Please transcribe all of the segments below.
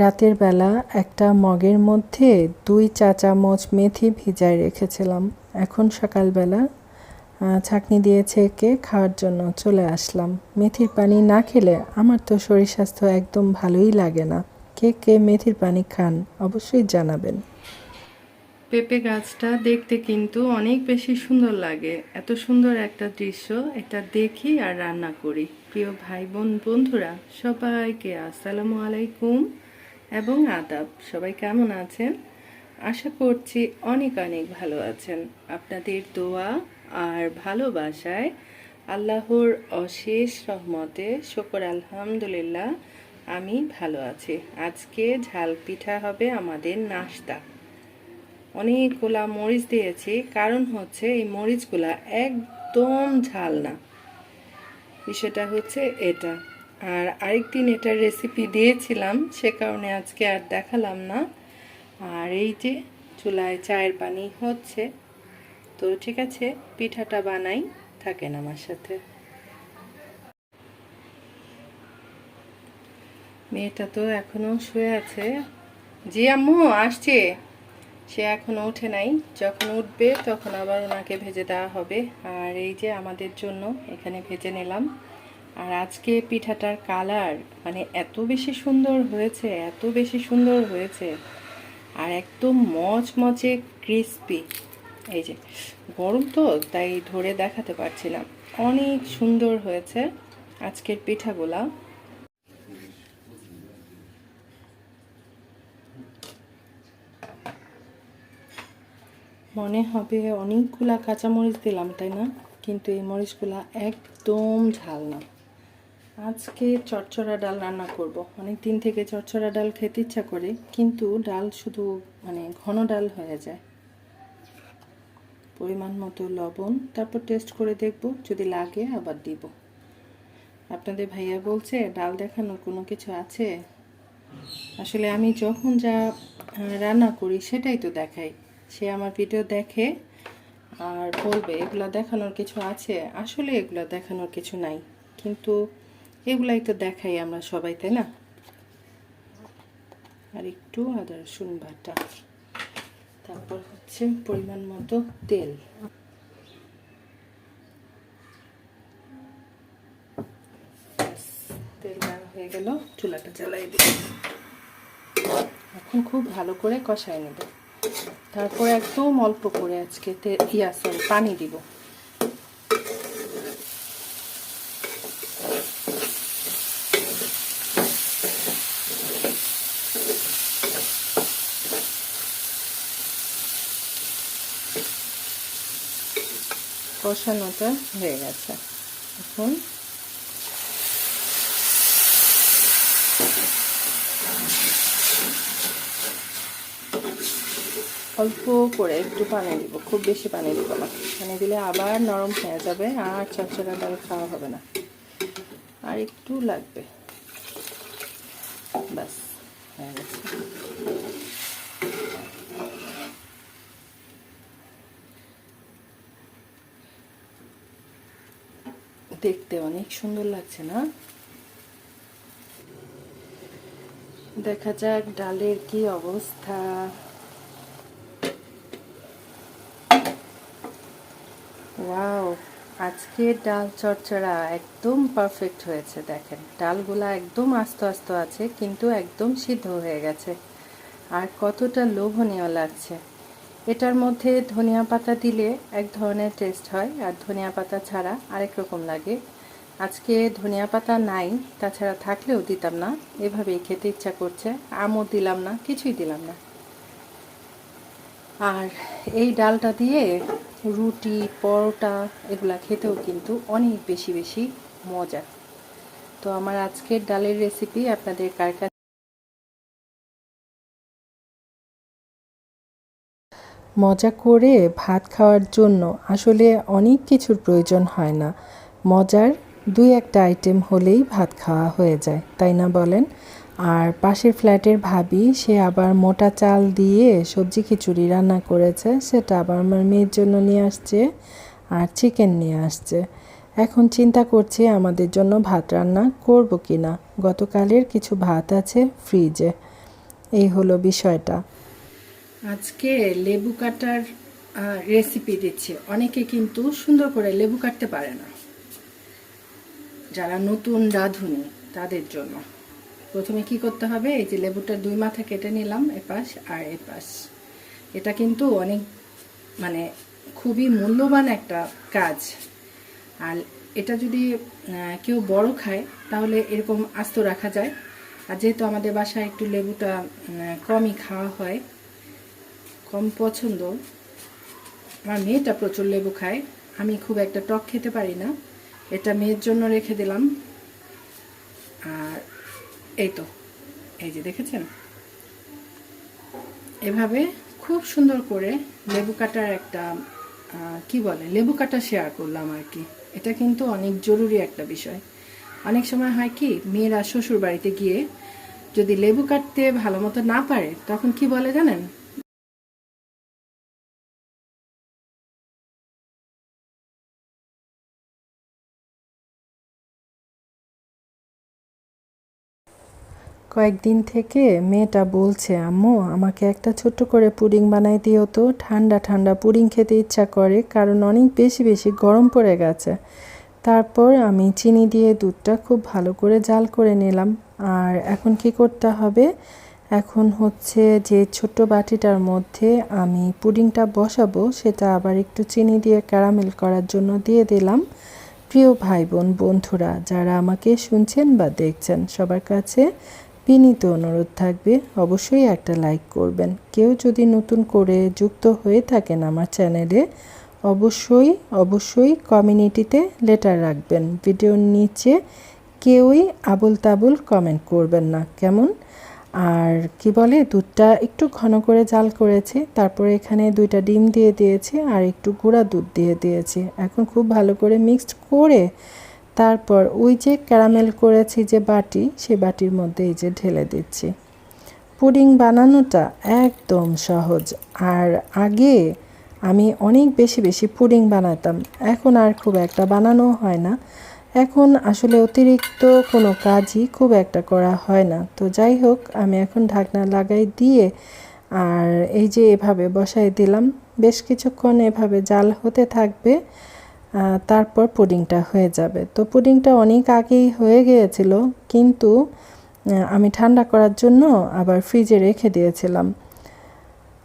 রাতের বেলা একটা মগের মধ্যে 2 চা চামচ মেথি ভিজায় রেখেছিলাম। এখন সকালবেলা ছাঁকনি দিয়ে ছেঁকে খাওয়ার জন্য চলে আসলাম। মেথির পানি না খেলে আমার তো শরীর স্বাস্থ্য একদম ভালোই লাগে না। কে কে মেথির পানি খান অবশ্যই জানাবেন। পেঁপে গাছটা দেখতে কিন্তু অনেক বেশি সুন্দর লাগে। এত সুন্দর একটা দৃশ্য, এটা দেখি আর রান্না করি। প্রিয় ভাই বোন বন্ধুরা সবাইকে আসসালামু আলাইকুম এবং আদাব। সবাই কেমন আছেন? আশা করছি অনেক অনেক ভালো আছেন। আপনাদের দোয়া আর ভালোবাসায় আল্লাহর অশেষ রহমতে শুকর আলহামদুলিল্লাহ আমি ভালো আছি। আজকে ঝাল পিঠা হবে আমাদের নাস্তা। অনেকগুলা মরিচ দিয়েছি, কারণ হচ্ছে এই মরিচগুলা একদম ঝাল না। বিষয়টা হচ্ছে এটা। আর আরেকদিন এটার রেসিপি দিয়েছিলাম, সে কারণে আজকে আর দেখালাম না। আর এই যে চুলায় চায়ের পানি হচ্ছে, তো ঠিক আছে পিঠাটা বানাই, থাকেন আমার সাথে। মেয়েটা তো এখনো শুয়ে আছে। জি আম্মু আসছে। সে এখনো ওঠে নাই, যখন উঠবে তখন আবার ওনাকে ভেজে দেওয়া হবে। আর এই যে আমাদের জন্য এখানে ভেজে নিলাম। আর আজকে পিঠাটার কালার মানে এত বেশি সুন্দর হয়েছে, এত বেশি সুন্দর হয়েছে, আর একদম মচমচে ক্রিস্পি। এই যে গরম তো তাই ধরে দেখাতে পারছিলাম, অনেক সুন্দর হয়েছে আজকের পিঠাগুলা। মনে হবে অনেকগুলা কাঁচামরিচ দিলাম, তাই না? কিন্তু এই মরিচগুলা একদম ঝাল না। আজকে চচ্চড়া ডাল রান্না করব। অনেক দিন থেকে চচ্চড়া ডাল খেতে ইচ্ছা করে, কিন্তু ডাল শুধু মানে ঘন ডাল হয়ে যায়। পরিমাণ মতো লবণ, তারপর টেস্ট করে দেখব, যদি লাগে আবার দিব। আপনাদের ভাইয়া বলছে ডাল দেখানোর কোনো কিছু আছে? আসলে আমি যখন যা রান্না করি সেটাই তো দেখাই। সে আমার ভিডিও দেখে আর বলবে এগুলা দেখানোর কিছু আছে। আসলে এগুলা দেখানোর কিছু নাই, কিন্তু এগুলাই তো দেখাই আমরা সবাই, তাই না? আর একটু আদা রসুন বাটা, তারপর হচ্ছে পরিমাণ মতো তেল। তেল দেওয়া হয়ে গেল, চুলাটা জ্বালাই দিই। এখন খুব ভালো করে কষাই নেব, তারপর একদম অল্প করে আজকে পানি দিব। কষানোটা হয়ে গেছে, এখন অল্প করে একটু পানি দিব, খুব বেশি পানি দিব না। পানি দিলে আবার নরম হয়ে যাবে আর চচ্চড়া ডাল খাওয়া হবে না। আর একটু লাগবে, বাস হয়ে গেছে। দেখতে অনেক সুন্দর লাগছে না? দেখা যাক ডালের কি অবস্থা। ওয়াও, আজকে ডাল চচ্চড়া একদম পারফেক্ট হয়েছে। দেখেন ডালগুলা একদম আস্তে আস্তে আছে, কিন্তু একদম সিদ্ধ হয়ে গেছে। আর কতটা লোভনীয় লাগছে। এটার মধ্যে ধনিয়া পাতা দিলে এক ধরনের টেস্ট হয়, আর ধনিয়া পাতা ছাড়া আরেক রকম লাগে। আজকে ধনিয়া পাতা নাই, তাছাড়া থাকলেও দিতাম না, এভাবেই খেতে ইচ্ছা করছে। আমও দিলাম না, কিছুই দিলাম না। আর এই ডালটা দিয়ে রুটি, পরোটা এগুলা খেতেও কিন্তু অনেক বেশি বেশি মজা। তো আমার আজকের ডালের রেসিপি আপনাদের কার কাছে মজা করে ভাত খাওয়ার জন্য আসলে অনেক কিছুর প্রয়োজন হয় না। মজার 2-1টা আইটেম হলেই ভাত খাওয়া হয়ে যায়, তাই না বলেন? আর পাশের ফ্ল্যাটের ভাবি সে আবার মোটা চাল দিয়ে সবজি খিচুড়ি রান্না করেছে, সেটা আবার আমার মেয়ের জন্য নিয়ে আসছে, আর চিকেন নিয়ে আসছে। এখন চিন্তা করছি আমাদের জন্য ভাত রান্না করব কি না। গতকালের কিছু ভাত আছে ফ্রিজে, এই হলো বিষয়টা। আজকে লেবু কাটার রেসিপি দিচ্ছি। অনেকে কিন্তু সুন্দর করে লেবু কাটতে পারে না, যারা নতুন রাঁধুনি তাদের জন্য। প্রথমে কি করতে হবে, এই যে লেবুটার দুই মাথা কেটে নিলাম, এপাশ আর এপাশ। এটা কিন্তু অনেক মানে খুবই মূল্যবান একটা কাজ। আর এটা যদি কেউ বড় খায় তাহলে এরকম আস্ত রাখা যায়। আর যেহেতু আমাদের বাসায় একটু লেবুটা কমই খাওয়া হয়, কম পছন্দ, আমার মেয়েটা প্রচুর লেবু খায়, আমি খুব একটা টক খেতে পারি না, এটা মেয়ের জন্য রেখে দিলাম। আর এই তো, এই যে দেখেছেন, এভাবে খুব সুন্দর করে লেবু কাটার একটা কি বলে, লেবু কাটা শেয়ার করলাম আর কি। এটা কিন্তু অনেক জরুরি একটা বিষয়। অনেক সময় হয় কি, মেয়েরা শ্বশুর বাড়িতে গিয়ে যদি লেবু কাটতে ভালো মতো না পারে, তখন কি বলে জানেন, কয়েকদিন থেকে মেয়েটা বলছে, আম্মু আমাকে একটা ছোট্ট করে পুডিং বানাই দিও তো, ঠান্ডা ঠান্ডা পুডিং খেতে ইচ্ছা করে, কারণ অনেক বেশি বেশি গরম পড়ে গেছে। তারপর আমি চিনি দিয়ে দুধটা খুব ভালো করে জাল করে নিলাম। আর এখন কি করতে হবে, এখন হচ্ছে যে ছোট্ট বাটিটার মধ্যে আমি পুডিংটা বসাবো, সেটা আবার একটু চিনি দিয়ে ক্যারামেল করার জন্য দিয়ে দিলাম। প্রিয় ভাই বোন বন্ধুরা যারা আমাকে শুনছেন বা দেখছেন, সবার কাছে বিনীত অনুরোধ থাকবে, অবশ্যই একটা লাইক করবেন। কেউ যদি নতুন করে যুক্ত হয়ে থাকেন আমার চ্যানেলে, অবশ্যই অবশ্যই কমিউনিটিতে লেটার রাখবেন। ভিডিওর নিচে কেউই আবুল তাবুল কমেন্ট করবেন না, কেমন? আর কি বলে, দুধটা একটু ঘন করে জাল করেছি, তারপরে এখানে 2টা ডিম দিয়ে দিয়েছি আর একটু গুঁড়া দুধ দিয়ে দিয়েছি। এখন খুব ভালো করে মিক্সড করে তারপর ওই যে ক্যারামেল করেছি যে বাটি, সেই বাটির মধ্যে এই যে ঢেলে দিচ্ছি। পুডিং বানানোটা একদম সহজ। আর আগে আমি অনেক বেশি বেশি পুডিং বানাতাম, এখন আর খুব একটা বানানো হয় না। এখন আসলে অতিরিক্ত কোনো কাজই খুব একটা করা হয় না। তো যাই হোক, আমি এখন ঢাকনা লাগাই দিয়ে আর এই যে এভাবে বসাই দিলাম। বেশ কিছুক্ষণ এভাবে জাল হতে থাকবে, তারপর পুডিংটা হয়ে যাবে। তো পুডিংটা অনেক আগেই হয়ে গিয়েছিল, কিন্তু আমি ঠান্ডা করার জন্য আবার ফ্রিজে রেখে দিয়েছিলাম।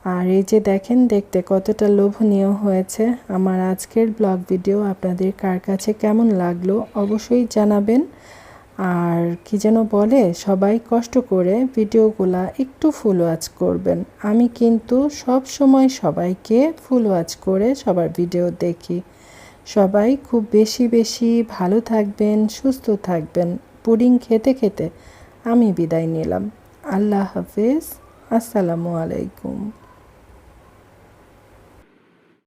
আর এই যে দেখেন, দেখতে কতটা লোভনীয় হয়েছে। আমার আজকের ব্লগ ভিডিও আপনাদের কার কাছে কেমন লাগলো অবশ্যই জানাবেন। আর কি যেন বলে, সবাই কষ্ট করে ভিডিওগুলা একটু ফুল ওয়াচ করবেন। আমি কিন্তু সব সময় সবাইকে ফুল ওয়াচ করে সবার ভিডিও দেখি। সবাই খুব বেশি বেশি ভালো থাকবেন, সুস্থ থাকবেন। পুডিং খেতে খেতে আমি বিদায় নিলাম। আল্লাহ হাফেজ, আসসালামু আলাইকুম।